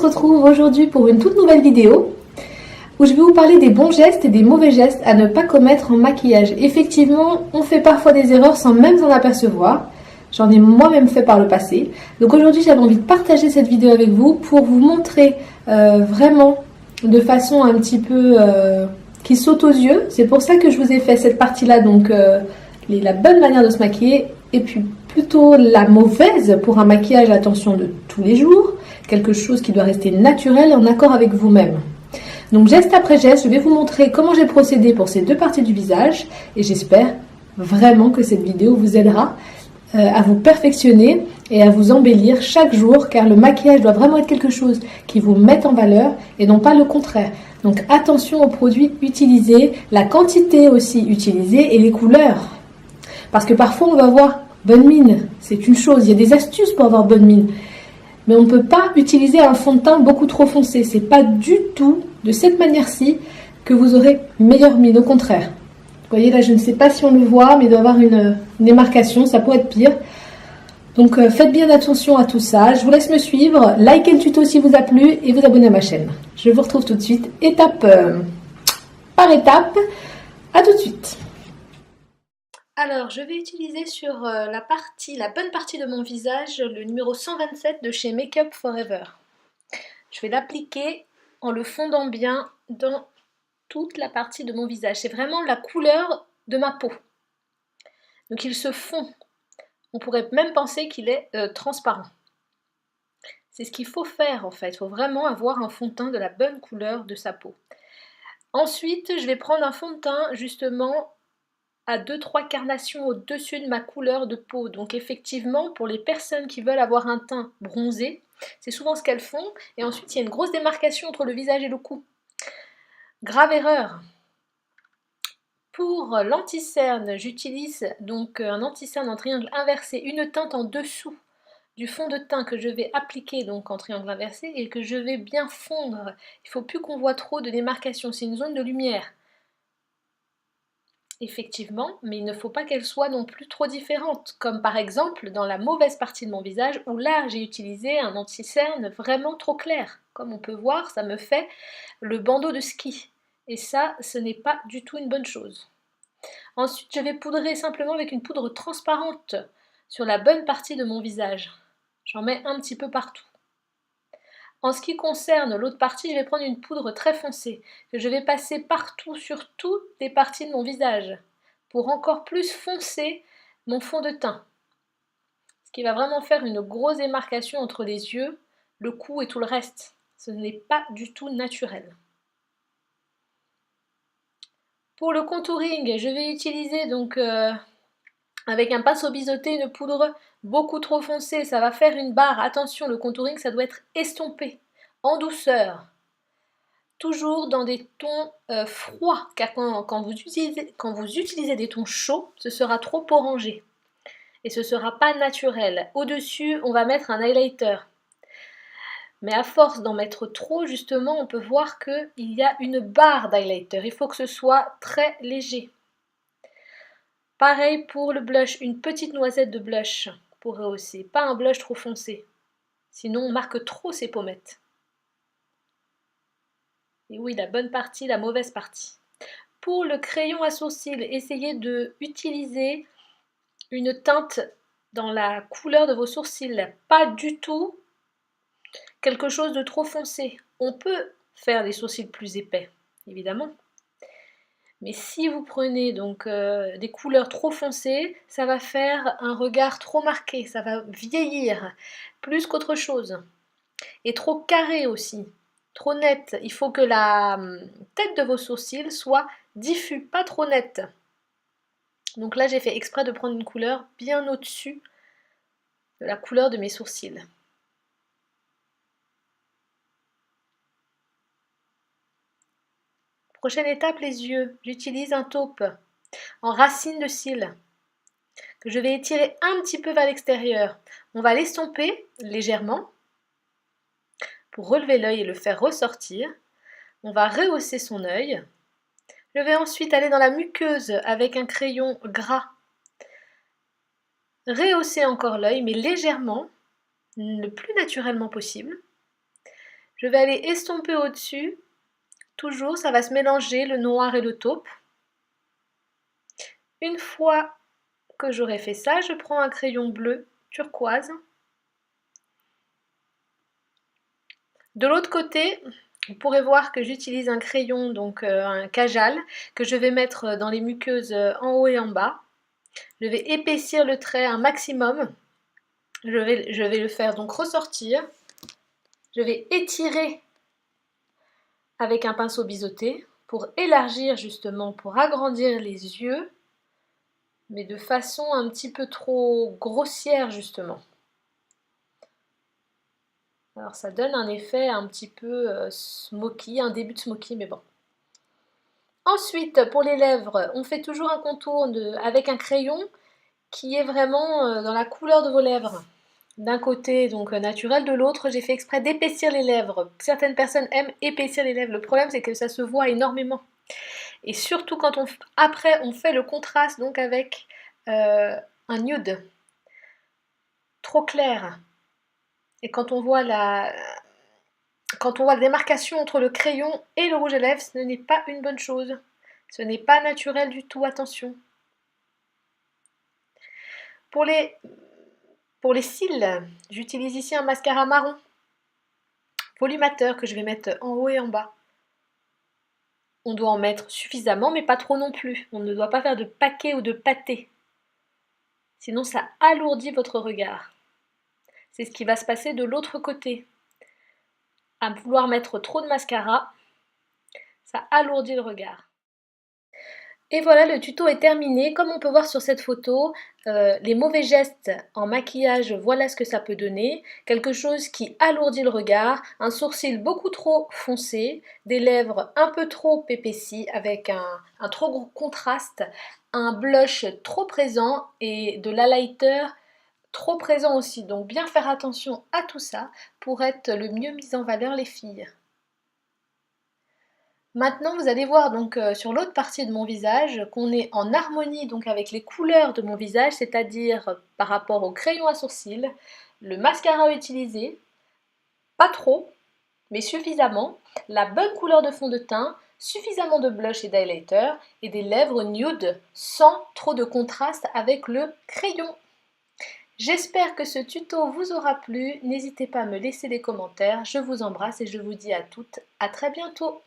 retrouve aujourd'hui pour une toute nouvelle vidéo où je vais vous parler des bons gestes et des mauvais gestes à ne pas commettre en maquillage. Effectivement, on fait parfois des erreurs sans même s'en apercevoir. J'en ai moi-même fait par le passé. Donc aujourd'hui, j'avais envie de partager cette vidéo avec vous pour vous montrer vraiment de façon un petit peu qui saute aux yeux. C'est pour ça que je vous ai fait cette partie-là, donc la bonne manière de se maquiller et puis plutôt la mauvaise pour un maquillage, attention, de tous les jours. Quelque chose qui doit rester naturel et en accord avec vous-même. Donc geste après geste, je vais vous montrer comment j'ai procédé pour ces deux parties du visage et j'espère vraiment que cette vidéo vous aidera à vous perfectionner et à vous embellir chaque jour, car le maquillage doit vraiment être quelque chose qui vous mette en valeur et non pas le contraire. Donc attention aux produits utilisés, la quantité aussi utilisée et les couleurs. Parce que parfois on va avoir bonne mine, c'est une chose, il y a des astuces pour avoir bonne mine. Mais on ne peut pas utiliser un fond de teint beaucoup trop foncé. C'est pas du tout de cette manière-ci que vous aurez meilleure mine, au contraire. Vous voyez là, je ne sais pas si on le voit, mais il doit y avoir une démarcation, ça pourrait être pire. Donc faites bien attention à tout ça. Je vous laisse me suivre, likez le tuto si vous a plu et vous abonnez à ma chaîne. Je vous retrouve tout de suite, étape par étape. À tout de suite. Alors, je vais utiliser sur la bonne partie de mon visage, le numéro 127 de chez Make Up Forever. Je vais l'appliquer en le fondant bien dans toute la partie de mon visage. C'est vraiment la couleur de ma peau. Donc il se fond. On pourrait même penser qu'il est transparent. C'est ce qu'il faut faire en fait. Il faut vraiment avoir un fond de teint de la bonne couleur de sa peau. Ensuite, je vais prendre un fond de teint justement à 2-3 carnations au-dessus de ma couleur de peau. Donc effectivement, pour les personnes qui veulent avoir un teint bronzé, c'est souvent ce qu'elles font. Et ensuite, il y a une grosse démarcation entre le visage et le cou. Grave erreur. Pour l'anti-cerne, j'utilise donc un anti-cerne en triangle inversé, une teinte en dessous du fond de teint que je vais appliquer donc en triangle inversé et que je vais bien fondre. Il ne faut plus qu'on voit trop de démarcation, c'est une zone de lumière. Effectivement, mais il ne faut pas qu'elle soit non plus trop différente, comme par exemple dans la mauvaise partie de mon visage où là j'ai utilisé un anti-cerne vraiment trop clair. Comme on peut voir, ça me fait le bandeau de ski. Et ça, ce n'est pas du tout une bonne chose. Ensuite, je vais poudrer simplement avec une poudre transparente sur la bonne partie de mon visage. J'en mets un petit peu partout. En ce qui concerne l'autre partie, je vais prendre une poudre très foncée que je vais passer partout sur toutes les parties de mon visage pour encore plus foncer mon fond de teint. Ce qui va vraiment faire une grosse démarcation entre les yeux, le cou et tout le reste. Ce n'est pas du tout naturel. Pour le contouring, je vais utiliser donc avec un pinceau biseauté une poudre beaucoup trop foncée. Ça va faire une barre. Attention, le contouring, ça doit être estompé, en douceur. Toujours dans des tons froids, car quand vous utilisez des tons chauds, ce sera trop orangé. Et ce ne sera pas naturel. Au-dessus, on va mettre un highlighter. Mais à force d'en mettre trop, justement, on peut voir qu'il y a une barre d'highlighter. Il faut que ce soit très léger. Pareil pour le blush, une petite noisette de blush pour rehausser. Pas un blush trop foncé, sinon on marque trop ses pommettes. Et oui, la bonne partie, la mauvaise partie. Pour le crayon à sourcils, essayez d'utiliser une teinte dans la couleur de vos sourcils. Pas du tout quelque chose de trop foncé. On peut faire des sourcils plus épais, évidemment. Mais si vous prenez donc des couleurs trop foncées, ça va faire un regard trop marqué, ça va vieillir plus qu'autre chose. Et trop carré aussi, trop net. Il faut que la tête de vos sourcils soit diffuse, pas trop nette. Donc là, j'ai fait exprès de prendre une couleur bien au-dessus de la couleur de mes sourcils. Prochaine étape, les yeux. J'utilise un taupe en racine de cils que je vais étirer un petit peu vers l'extérieur. On va l'estomper légèrement pour relever l'œil et le faire ressortir. On va rehausser son œil. Je vais ensuite aller dans la muqueuse avec un crayon gras. Rehausser encore l'œil, mais légèrement, le plus naturellement possible. Je vais aller estomper au-dessus. Toujours, ça va se mélanger, le noir et le taupe. Une fois que j'aurai fait ça, je prends un crayon bleu turquoise. De l'autre côté, vous pourrez voir que j'utilise un crayon, donc un Kajal, que je vais mettre dans les muqueuses en haut et en bas. Je vais épaissir le trait un maximum. Je vais le faire donc ressortir. Je vais étirer avec un pinceau biseauté pour élargir justement, pour agrandir les yeux, mais de façon un petit peu trop grossière justement. Alors ça donne un effet un petit peu smoky, un début de smoky, mais bon. Ensuite, pour les lèvres, on fait toujours un contour avec un crayon qui est vraiment dans la couleur de vos lèvres. D'un côté, donc naturel, de l'autre, j'ai fait exprès d'épaissir les lèvres. Certaines personnes aiment épaissir les lèvres. Le problème, c'est que ça se voit énormément. Et surtout quand après, on fait le contraste donc avec un nude trop clair. Et quand on voit la démarcation entre le crayon et le rouge à lèvres, ce n'est pas une bonne chose. Ce n'est pas naturel du tout, attention. Pour les cils, j'utilise ici un mascara marron volumateur que je vais mettre en haut et en bas. On doit en mettre suffisamment, mais pas trop non plus. On ne doit pas faire de paquet ou de pâté. Sinon, ça alourdit votre regard. C'est ce qui va se passer de l'autre côté. À vouloir mettre trop de mascara, ça alourdit le regard. Et voilà, le tuto est terminé. Comme on peut voir sur cette photo, les mauvais gestes en maquillage, voilà ce que ça peut donner. Quelque chose qui alourdit le regard, un sourcil beaucoup trop foncé, des lèvres un peu trop épaissies avec un trop gros contraste, un blush trop présent et de l'highlighter trop présent aussi. Donc bien faire attention à tout ça pour être le mieux mis en valeur les filles. Maintenant, vous allez voir donc sur l'autre partie de mon visage qu'on est en harmonie donc avec les couleurs de mon visage, c'est-à-dire par rapport au crayon à sourcils, le mascara utilisé, pas trop, mais suffisamment, la bonne couleur de fond de teint, suffisamment de blush et d'highlighter et des lèvres nude sans trop de contraste avec le crayon. J'espère que ce tuto vous aura plu, n'hésitez pas à me laisser des commentaires, je vous embrasse et je vous dis à toutes à très bientôt.